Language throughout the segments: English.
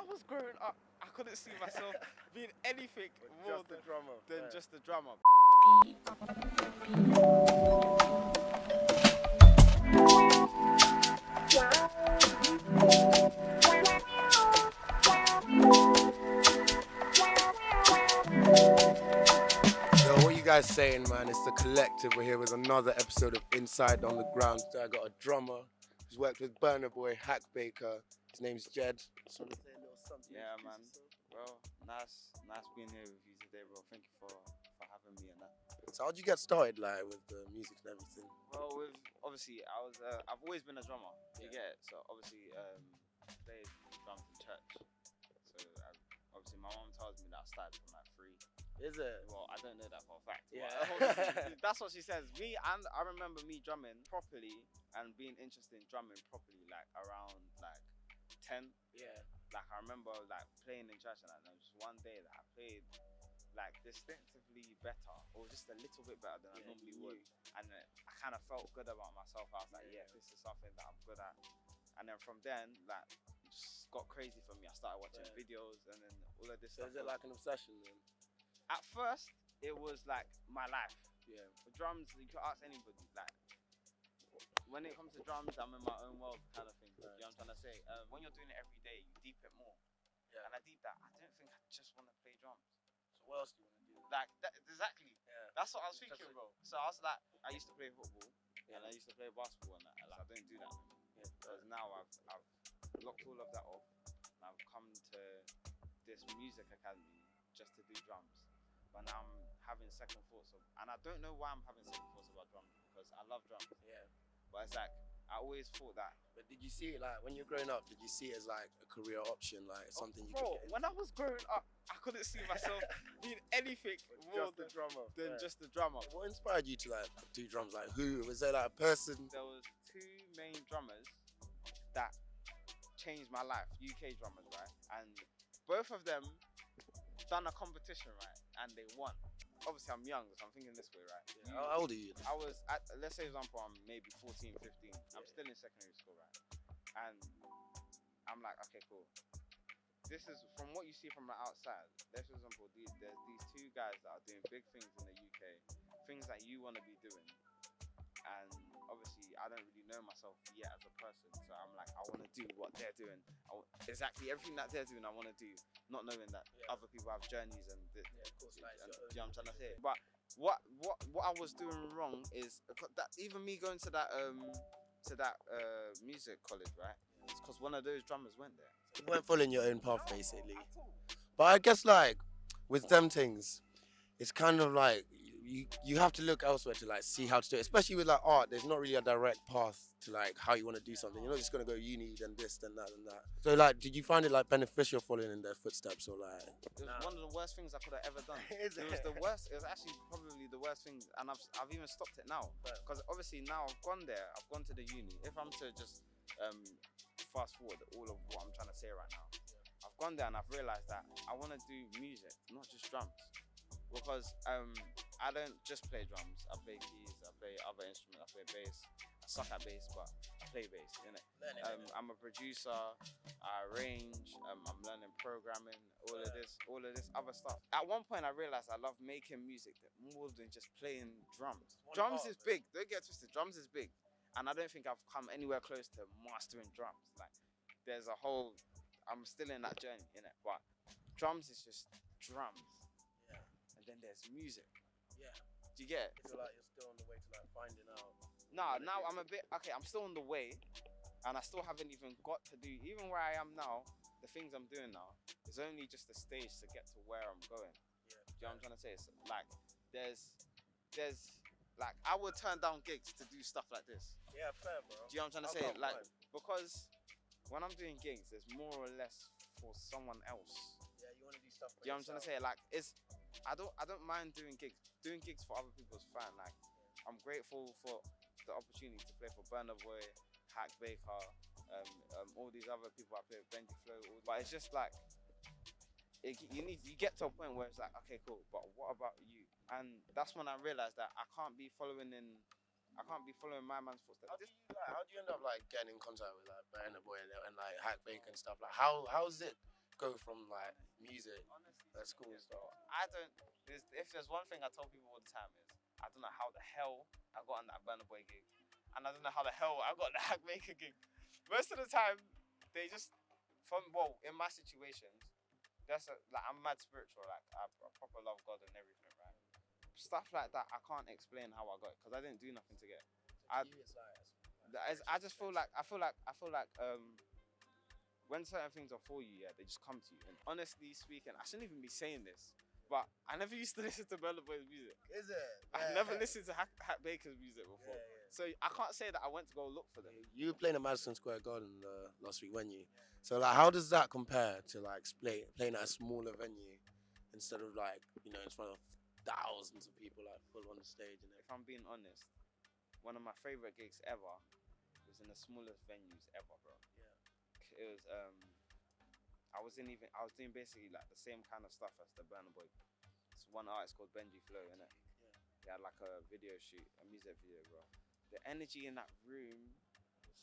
was growing up, I couldn't see myself being anything more just the drummer, than just the drummer. Yo, what you guys saying, man? It's the collective. We're here with another episode of Inside on the Ground. So I got a drummer who's worked with Burna Boy, Hack Baker. His name's Jed. Just want to say a little something. Yeah, man. Bro, nice being here with you today, bro. Thank you for having me and that. So how'd you get started, like, with the music and everything? Well, obviously, I've always been a drummer. You get it? So obviously, played drums in church. So obviously, my mom tells me that I started from like 3. Is it? Well, I don't know that for a fact. Yeah. That's what she says. And I remember me drumming properly and being interested in drumming properly like around like 10. Yeah. Like I remember like playing in church and there was just one day that I played like distinctively better or just a little bit better than I normally would. And I kind of felt good about myself. I was like, yeah, this is something that I'm good at. And then from then, like, it just got crazy for me. I started watching videos and then all of this So stuff. is it like an obsession then? At first, it was like my life. Yeah. For drums, you could ask anybody. Like, when it comes to drums, I'm in my own world kind of thing. You know what I'm trying to say? When you're doing it every day, you deep it more. Yeah. And I deep that. I don't think I just want to play drums. So what else do you want to do? Like, exactly. Yeah. That's what I was thinking, bro. So I was like, I used to play football and I used to play basketball and that. And like, I don't do that anymore. Yeah. Because now I've locked all of that off and I've come to this music academy just to do drums. But now I'm having second thoughts and I don't know why I'm having second thoughts about drums because I love drums. Yeah. But it's like, I always thought that. But did you see it, like, when you're growing up, did you see it as like a career option, like something you Bro, could get when I was growing up, I couldn't see myself being anything more just the drummer than just the drummer. What inspired you to like do drums? Like, who was there, like a person? There was 2 main drummers that changed my life, UK drummers, right? And both of them done a competition, right? And they won. Obviously, I'm young, so I'm thinking this way, right? Yeah. How old are you? I was at, let's say, for example, I'm maybe 14, 15. I'm still in secondary school, right? And I'm like, okay, cool. This is, from what you see from the outside, let's for example, there's these 2 guys that are doing big things in the UK, things that you want to be doing. And obviously, I don't really know myself yet as a person. So I'm like, I want to do what they're doing. Exactly everything that they're doing, I want to do. Not knowing that other people have journeys and of course, you know what I'm trying to say. But what I was doing wrong is that even me going to that music college, right? It's because one of those drummers went there. You weren't following your own path, basically. But I guess, like, with them things, it's kind of like you have to look elsewhere to like see how to do it. Especially with like art, there's not really a direct path to like how you want to do something. You're not just gonna go uni then this then that and that. So like, did you find it like beneficial following in their footsteps or like? It was one of the worst things I could have ever done. Is It was the worst. It was actually probably the worst thing, and I've even stopped it now because obviously now I've gone there. I've gone to the uni. If I'm to just fast forward all of what I'm trying to say right now, I've gone there and I've realized that I want to do music, not just drums. Because I don't just play drums. I play keys, I play other instruments, I play bass. I suck at bass, but I play bass, innit? I'm a producer, I arrange, I'm learning programming, all of this other stuff. At one point I realized I love making music more than just playing drums. Drums is big, don't get twisted, drums is big. And I don't think I've come anywhere close to mastering drums. Like, there's a whole, I'm still in that journey, innit? But drums is just drums. And then there's music. Yeah. Do you get it? I feel like you're still on the way to like finding out. Now I'm a bit, okay, I'm still on the way and I still haven't even got to do, even where I am now, the things I'm doing now is only just a stage to get to where I'm going. Yeah. Do you know what I'm trying to say? It's like, there's like, I would turn down gigs to do stuff like this. Yeah, fair, bro. Do you know what I'm trying to say? Like, because when I'm doing gigs, there's more or less for someone else. Yeah, you want to do stuff for Do you know what I'm trying to say? Like, I don't mind doing gigs. Doing gigs for other people is fine. Like, I'm grateful for the opportunity to play for Burna Boy, Hack Baker, all these other people I play with, Benji Flow. But it's just like, you get to a point where it's like, okay, cool, but what about you? And that's when I realized that I can't be following my man's footsteps. How do you end up like getting in contact with like Burna Boy and like Hack Baker and stuff? Like, how's it go from like music. Honestly, That's cool speaking, stuff. I don't. If there's one thing I tell people all the time is I don't know how the hell I got on that Burna Boy gig, and I don't know how the hell I got that Maker gig. Most of the time, they just in my situations, like I'm mad spiritual, like I proper love God and everything, right? Stuff like that, I can't explain how I got it because I didn't do nothing to get it. I just feel like when certain things are for you, yeah, they just come to you. And honestly speaking, I shouldn't even be saying this, but I never used to listen to Burna Boy's music. Is it? I never listened to Hack Baker's music before, so I can't say that I went to go look for them. You were playing at Madison Square Garden last week, weren't you? So like, how does that compare to like playing at a smaller venue instead of like, you know, in front of thousands of people like full on the stage? And If I'm being honest, one of my favorite gigs ever was in the smallest venues ever, bro. It was I was doing basically like the same kind of stuff as the Burna Boy. It's one artist called Benji Flow, innit? He had like a video shoot, a music video, bro. The energy in that room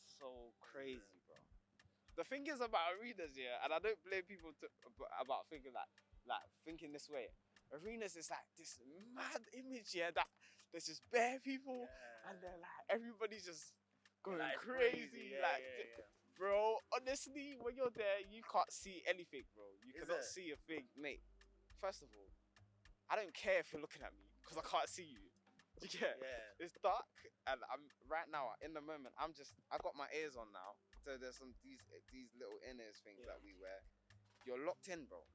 was so crazy, bro. The thing is about arenas, yeah, and I don't blame people about thinking thinking this way. Arenas is like this mad image, yeah, that there's just bare people and they're like everybody's just going crazy, bro. Honestly, when you're there, you can't see anything, bro. You cannot see a thing, mate. First of all, I don't care if you're looking at me because I can't see you. It's dark, and I'm right now in the moment. I got my ears on now, so there's these little in-ears things that we wear. You're locked in, bro.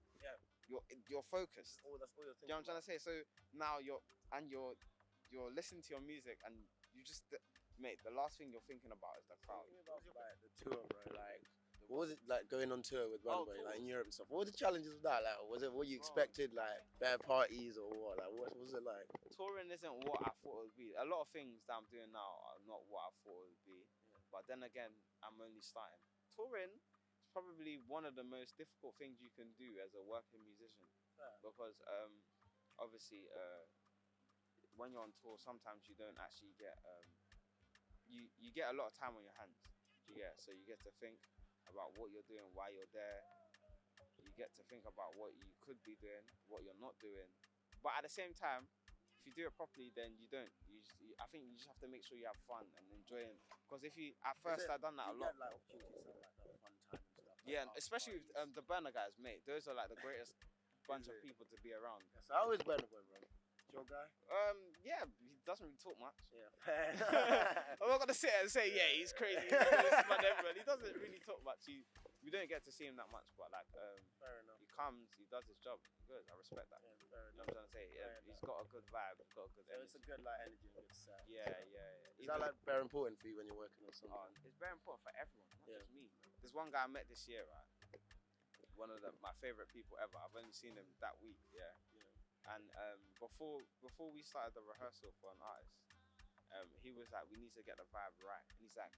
You're focused. That's all you're thinking. You know what I'm trying to say? So now you're listening to your music, and you just, mate, the last thing you're thinking about is the crowd. About like the tour, bro? Like, what was it like going on tour with Burna Boy, like in Europe and stuff? What were the challenges of that? Like, was it what you expected, like bad parties or what? Like, what was it like? Touring isn't what I thought it would be. A lot of things that I'm doing now are not what I thought it would be. But then again, I'm only starting. Touring is probably one of the most difficult things you can do as a working musician. Because obviously when you're on tour, sometimes you don't actually get you get a lot of time on your hands. So you get to think about what you're doing, why you're there. You get to think about what you could be doing, what you're not doing. But at the same time, if you do it properly, then you don't. I think you just have to make sure you have fun and enjoy it. Because if you, at first, I've done that a lot. Like opportunities like that fun time and stuff. Yeah, and especially with the Burna guys, mate. Those are like the greatest bunch of people to be around. So how is Burna Boy, bro? Your guy? Yeah, he doesn't really talk much. Yeah. I'm not gonna sit and say, yeah, he's crazy. He doesn't really talk much. We don't get to see him that much, but like, fair enough. he comes, he does his job. Good, I respect that. Yeah, fair You know enough. what I'm trying to say? Yeah, he's got a good vibe. He's got a good So energy. it's a good like energy and good set. Yeah. Is that like very important for you when you're working on something? It's very important for everyone, not just me. There's one guy I met this year, right? One of my favorite people ever. I've only seen him that week, And before we started the rehearsal for an artist, he was like, we need to get the vibe right. And he's like,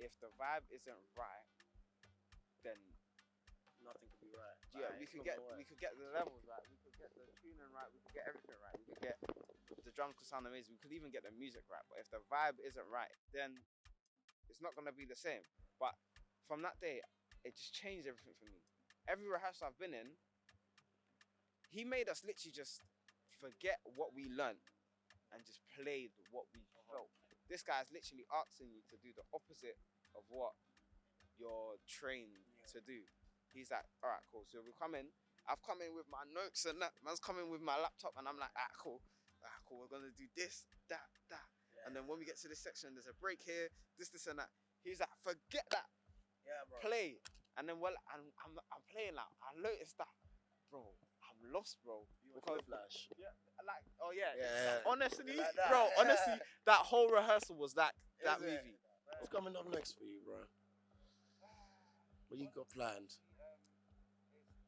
if the vibe isn't right, then Nothing could be right. we could get the levels right, we could get the tuning right, we could get everything right, we could get the drums could sound amazing, we could even get the music right. But if the vibe isn't right, then it's not gonna be the same. But from that day, it just changed everything for me. Every rehearsal I've been in, he made us literally just forget what we learned and just played what we felt. This guy's literally asking you to do the opposite of what you're trained to do. He's like, all right, cool. So I've come in with my notes and that. Man's coming with my laptop and I'm like, cool. We're gonna do this, that. And then when we get to this section, there's a break here, this and that. He's like, forget that. Yeah, bro. Play. And then I'm playing like, I noticed that, bro. I'm lost, bro. Because flash. Yeah, like, oh yeah. Yeah. Honestly, Like that. bro. Honestly, that whole rehearsal was that movie. What's coming up next for you, bro? What you got planned?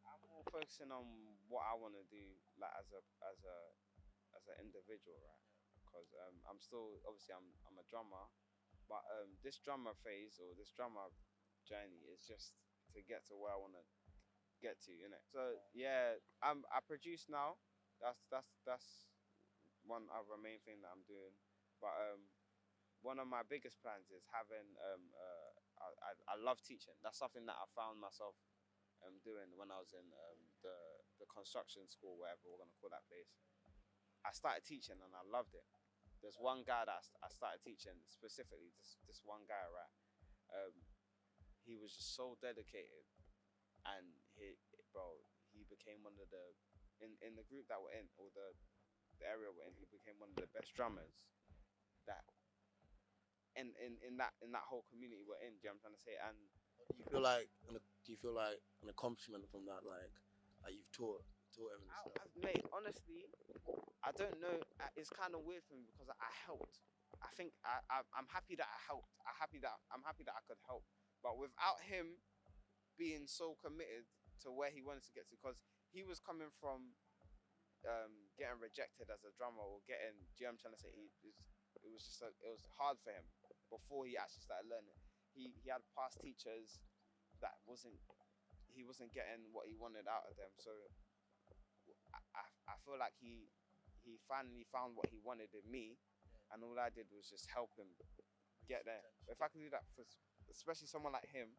I'm more focusing on what I want to do, like as an individual, right? Because I'm still obviously I'm a drummer, but this drummer phase or this drummer journey is just to get to where I want to get to, innit? So yeah, I produce now. That's one other main thing that I'm doing. But one of my biggest plans is having I love teaching. That's something that I found myself doing when I was in the construction school, whatever we're gonna call that place. I started teaching and I loved it. There's one guy that I started teaching specifically. This one guy, right? He was just so dedicated, and he became one of the in the group that we're in, or the area we're in. He became one of the best drummers that in that whole community we're in. Do you know what I'm trying to say? And Do you feel like an accomplishment from that, like you've taught him and stuff? mate, honestly, I don't know. It's kind of weird for me because I helped. I think I'm happy that I helped. I'm happy that I could help. But without him being so committed to where he wanted to get to, because he was coming from getting rejected as a drummer or getting. Do you know what I'm trying to say? It was just it was hard for him before he actually started learning. He had past teachers that he wasn't getting what he wanted out of them. So I feel like he finally found what he wanted in me, and all I did was just help him get there. If I could do that for especially someone like him,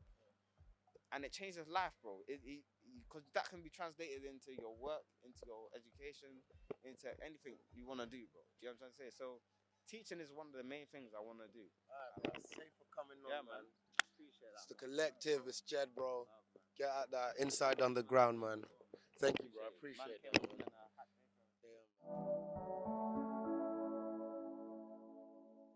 and it changed his life, bro. Because that can be translated into your work, into your education, into anything you want to do, bro. Do you know what I'm trying to say? So teaching is one of the main things I want to do. Alright, man. Safe for coming on, Yeah, man. Appreciate that. It's the collective. It's Jed, bro. Get out that inside underground, man. Thank you, bro. I appreciate it. Man. Yeah, man.